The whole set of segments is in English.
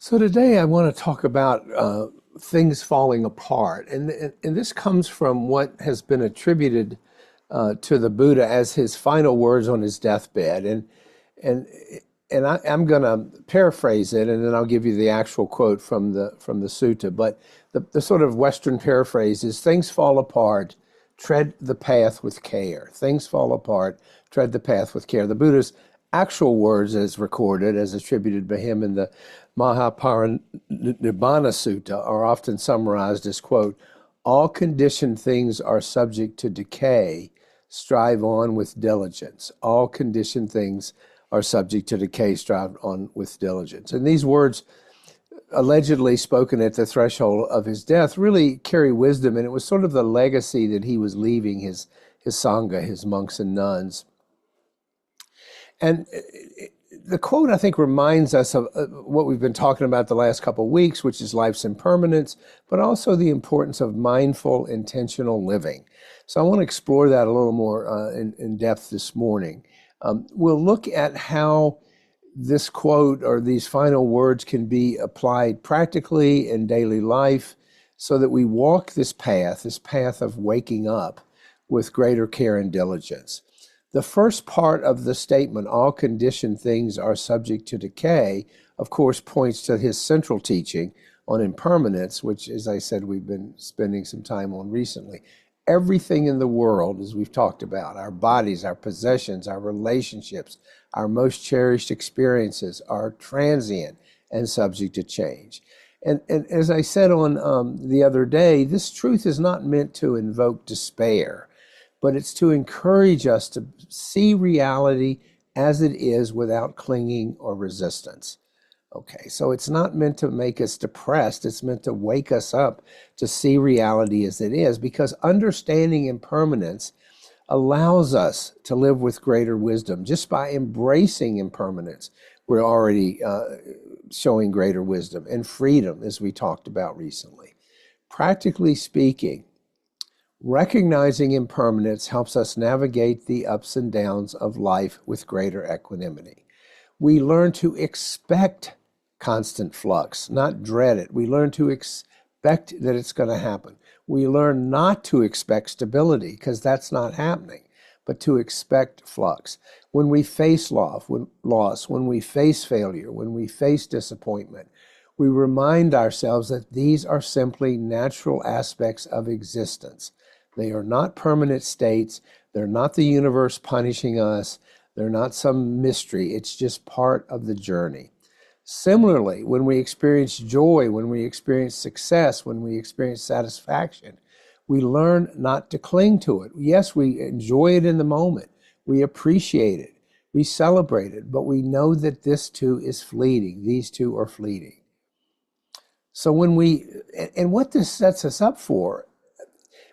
So today I want to talk about things falling apart, and this comes from what has been attributed to the Buddha as his final words on his deathbed, and I'm going to paraphrase it, and then I'll give you the actual quote from the sutta. But the sort of Western paraphrase is: "Things fall apart, tread the path with care. Things fall apart, tread the path with care." The Buddha's actual words, as recorded, as attributed by him in the Mahaparinibbana Sutta, are often summarized as, quote, "All conditioned things are subject to decay. Strive on with diligence. All conditioned things are subject to decay. Strive on with diligence." And these words, allegedly spoken at the threshold of his death, really carry wisdom, and it was sort of the legacy that he was leaving his Sangha, his monks and nuns. And the quote, I think, reminds us of what we've been talking about the last couple of weeks, which is life's impermanence, but also the importance of mindful, intentional living. So I want to explore that a little more in depth this morning. We'll look at how this quote or these final words can be applied practically in daily life so that we walk this path of waking up with greater care and diligence. The first part of the statement, "all conditioned things are subject to decay," of course, points to his central teaching on impermanence, which, as I said, we've been spending some time on recently. Everything in the world, as we've talked about, our bodies, our possessions, our relationships, our most cherished experiences, are transient and subject to change. And as I said on the other day, this truth is not meant to invoke despair, but it's to encourage us to see reality as it is without clinging or resistance. Okay, so it's not meant to make us depressed. It's meant to wake us up to see reality as it is, because understanding impermanence allows us to live with greater wisdom. Just by embracing impermanence, we're already showing greater wisdom and freedom, as we talked about recently. Practically speaking, recognizing impermanence helps us navigate the ups and downs of life with greater equanimity. We learn to expect constant flux, not dread it. We learn to expect that it's going to happen. We learn not to expect stability, because that's not happening, but to expect flux. When we face loss, when we face failure, when we face disappointment, we remind ourselves that these are simply natural aspects of existence. They are not permanent states. They're not the universe punishing us. They're not some mystery. It's just part of the journey. Similarly, when we experience joy, when we experience success, when we experience satisfaction, we learn not to cling to it. Yes, we enjoy it in the moment. We appreciate it. We celebrate it. But we know that this too is fleeting. These two are fleeting. So and what this sets us up for,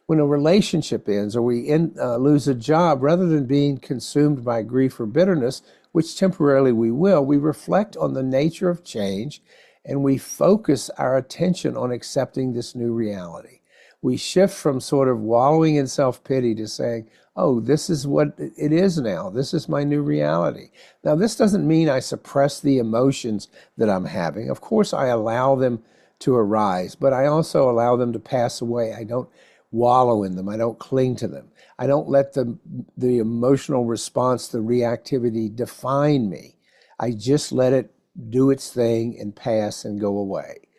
when a relationship ends or we lose a job, rather than being consumed by grief or bitterness, which temporarily we will, we reflect on the nature of change and we focus our attention on accepting this new reality. We shift from sort of wallowing in self-pity to saying, oh, this is what it is now. This is my new reality. Now, this doesn't mean I suppress the emotions that I'm having. Of course, I allow them to arise, but I also allow them to pass away. I don't wallow in them. I don't cling to them. I don't let the emotional response, the reactivity define me. I just let it do its thing and pass and go away.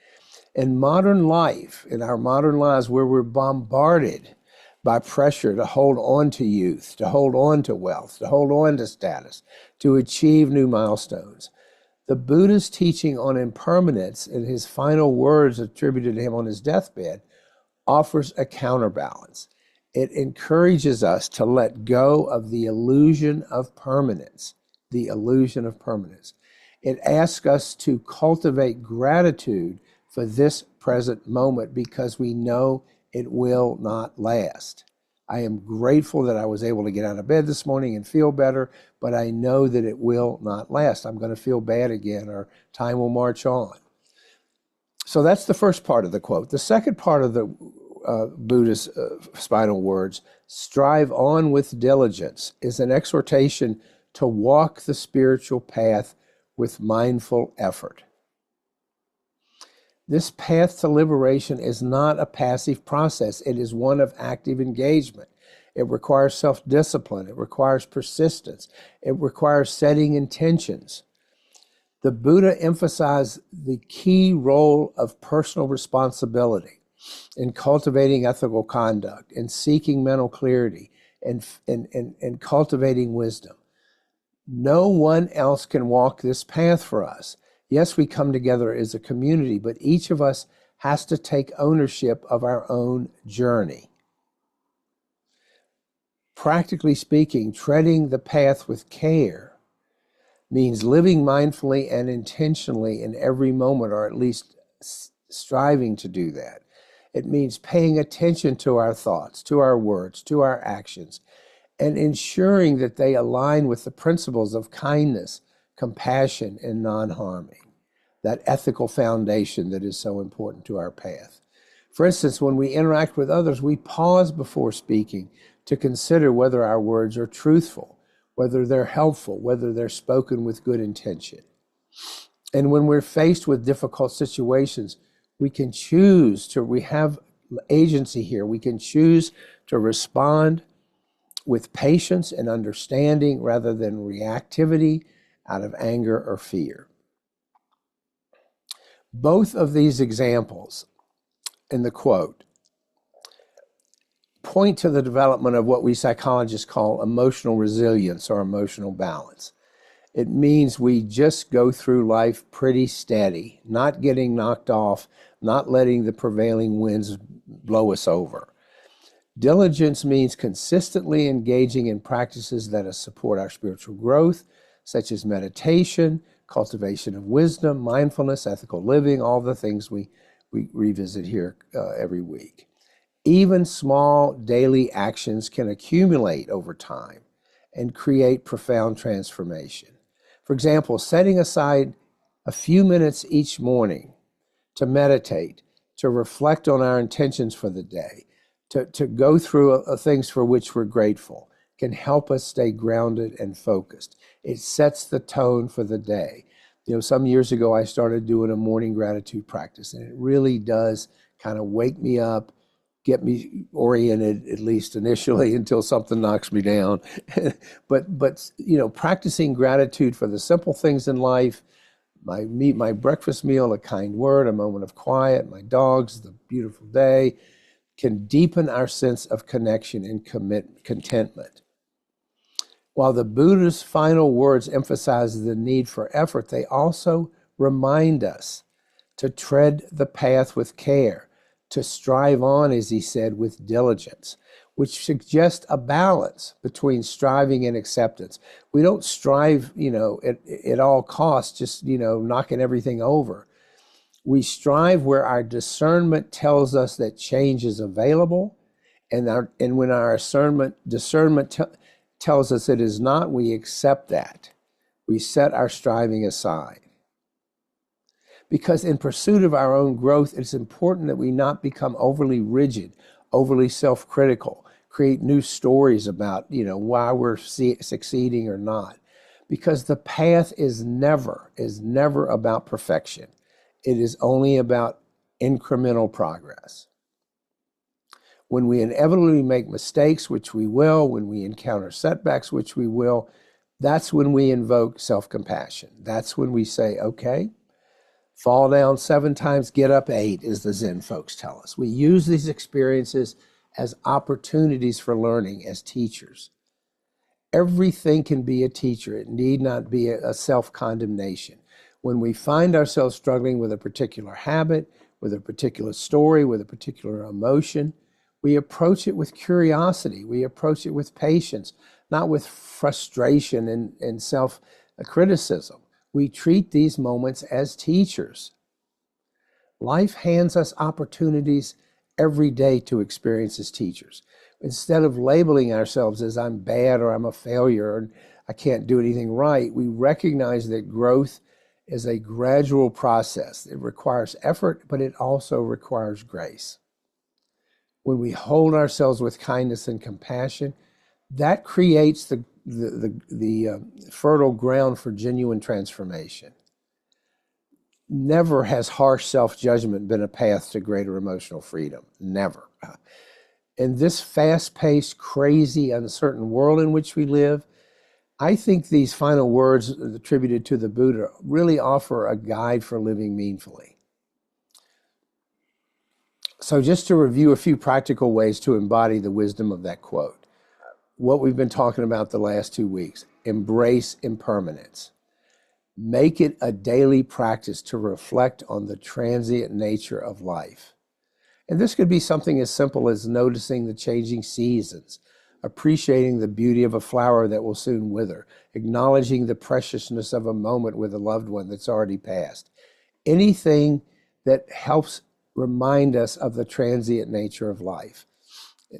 In modern life, in our modern lives, where we're bombarded by pressure to hold on to youth, to hold on to wealth, to hold on to status, to achieve new milestones, the Buddha's teaching on impermanence in his final words attributed to him on his deathbed offers a counterbalance. It encourages us to let go of the illusion of permanence, the illusion of permanence. It asks us to cultivate gratitude for this present moment because we know it will not last. I am grateful that I was able to get out of bed this morning and feel better, but I know that it will not last. I'm going to feel bad again, or time will march on. So that's the first part of the quote. The second part of the Buddha's final words, "strive on with diligence," is an exhortation to walk the spiritual path with mindful effort. This path to liberation is not a passive process. It is one of active engagement. It requires self-discipline. It requires persistence. It requires setting intentions. The Buddha emphasized the key role of personal responsibility in cultivating ethical conduct, in seeking mental clarity, and cultivating wisdom. No one else can walk this path for us. Yes, we come together as a community, but each of us has to take ownership of our own journey. Practically speaking, treading the path with care means living mindfully and intentionally in every moment, or at least striving to do that. It means paying attention to our thoughts, to our words, to our actions, and ensuring that they align with the principles of kindness, compassion, and non-harming, that ethical foundation that is so important to our path. For instance, when we interact with others, we pause before speaking to consider whether our words are truthful, whether they're helpful, whether they're spoken with good intention. And when we're faced with difficult situations, we have agency here. We can choose to respond with patience and understanding rather than reactivity out of anger or fear. Both of these examples in the quote point to the development of what we psychologists call emotional resilience or emotional balance. It means we just go through life pretty steady, not getting knocked off, not letting the prevailing winds blow us over. Diligence means consistently engaging in practices that support our spiritual growth, such as meditation, cultivation of wisdom, mindfulness, ethical living, all the things we revisit here every week. Even small daily actions can accumulate over time and create profound transformation. For example, setting aside a few minutes each morning to meditate, to reflect on our intentions for the day, to go through things for which we're grateful, can help us stay grounded and focused. It sets the tone for the day. Some years ago, I started doing a morning gratitude practice, and it really does kind of wake me up, get me oriented, at least initially, until something knocks me down. But practicing gratitude for the simple things in life, my breakfast meal, a kind word, a moment of quiet, my dogs, the beautiful day, can deepen our sense of connection and contentment. While the Buddha's final words emphasize the need for effort, they also remind us to tread the path with care, to strive on, as he said, with diligence, which suggests a balance between striving and acceptance. We don't strive, at all costs, just, knocking everything over. We strive where our discernment tells us that change is available, and when our discernment tells us it is not, we accept that. We set our striving aside. Because in pursuit of our own growth, it's important that we not become overly rigid, overly self-critical, create new stories about, why we're succeeding or not. Because the path is never about perfection. It is only about incremental progress. When we inevitably make mistakes, which we will, when we encounter setbacks, which we will, that's when we invoke self-compassion. That's when we say, okay, fall down 7 times, get up 8, as the Zen folks tell us. We use these experiences as opportunities for learning as teachers. Everything can be a teacher. It need not be a self-condemnation. When we find ourselves struggling with a particular habit, with a particular story, with a particular emotion, we approach it with curiosity. We approach it with patience, not with frustration and self-criticism. We treat these moments as teachers. Life hands us opportunities every day to experience as teachers. Instead of labeling ourselves as I'm bad or I'm a failure and I can't do anything right, we recognize that growth is a gradual process. It requires effort, but it also requires grace. When we hold ourselves with kindness and compassion, that creates the fertile ground for genuine transformation. Never has harsh self-judgment been a path to greater emotional freedom. Never. In this fast-paced, crazy, uncertain world in which we live, I think these final words attributed to the Buddha really offer a guide for living meaningfully. So just to review a few practical ways to embody the wisdom of that quote. What we've been talking about the last 2 weeks, embrace impermanence. Make it a daily practice to reflect on the transient nature of life. And this could be something as simple as noticing the changing seasons, appreciating the beauty of a flower that will soon wither, acknowledging the preciousness of a moment with a loved one that's already passed. Anything that helps remind us of the transient nature of life.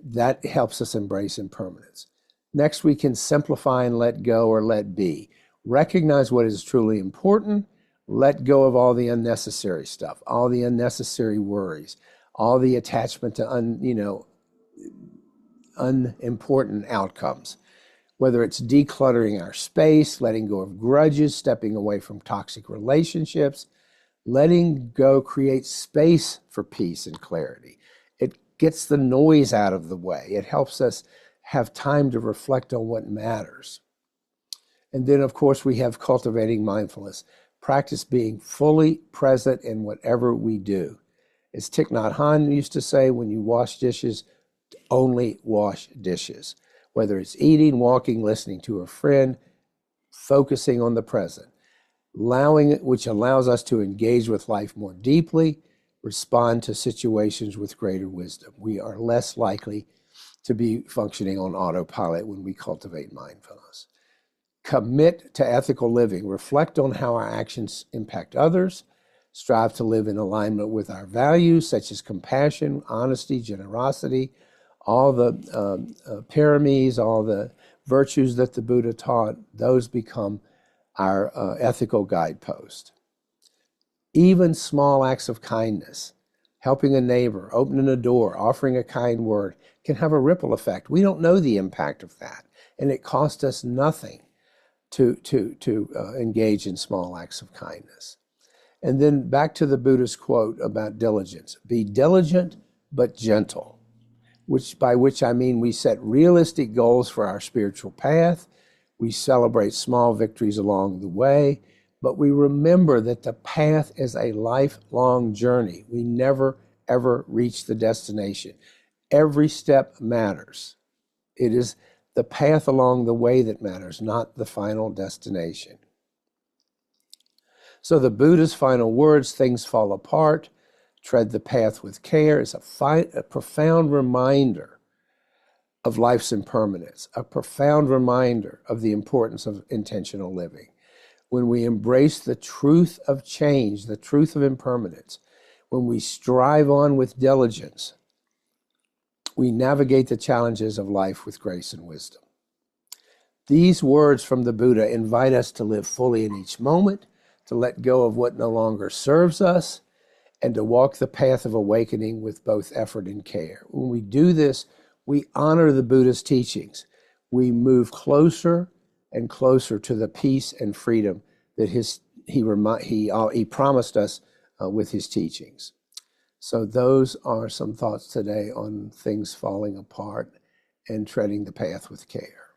That helps us embrace impermanence. Next, we can simplify and let go or let be. Recognize what is truly important, let go of all the unnecessary stuff, all the unnecessary worries, all the attachment to unimportant outcomes. Whether it's decluttering our space, letting go of grudges, stepping away from toxic relationships, letting go creates space for peace and clarity. It gets the noise out of the way. It helps us have time to reflect on what matters. And then, of course, we have cultivating mindfulness. Practice being fully present in whatever we do. As Thich Nhat Hanh used to say, when you wash dishes, only wash dishes. Whether it's eating, walking, listening to a friend, focusing on the present, which allows us to engage with life more deeply, respond to situations with greater wisdom. We are less likely to be functioning on autopilot when we cultivate mindfulness. Commit to ethical living. Reflect on how our actions impact others. Strive to live in alignment with our values, such as compassion, honesty, generosity, all the paramis, all the virtues that the Buddha taught. Those become our ethical guidepost. Even small acts of kindness, helping a neighbor, opening a door, offering a kind word, can have a ripple effect. We don't know the impact of that, and it costs us nothing to engage in small acts of kindness. And then back to the Buddha's quote about diligence. Be diligent but gentle, by which I mean we set realistic goals for our spiritual path. We celebrate small victories along the way, but we remember that the path is a lifelong journey. We never, ever reach the destination. Every step matters. It is the path along the way that matters, not the final destination. So the Buddha's final words, things fall apart, tread the path with care, is a profound reminder of life's impermanence, a profound reminder of the importance of intentional living. When we embrace the truth of change, the truth of impermanence, when we strive on with diligence, we navigate the challenges of life with grace and wisdom. These words from the Buddha invite us to live fully in each moment, to let go of what no longer serves us, and to walk the path of awakening with both effort and care. When we do this, we honor the Buddha's teachings. We move closer and closer to the peace and freedom that he promised us with his teachings. So those are some thoughts today on things falling apart and treading the path with care.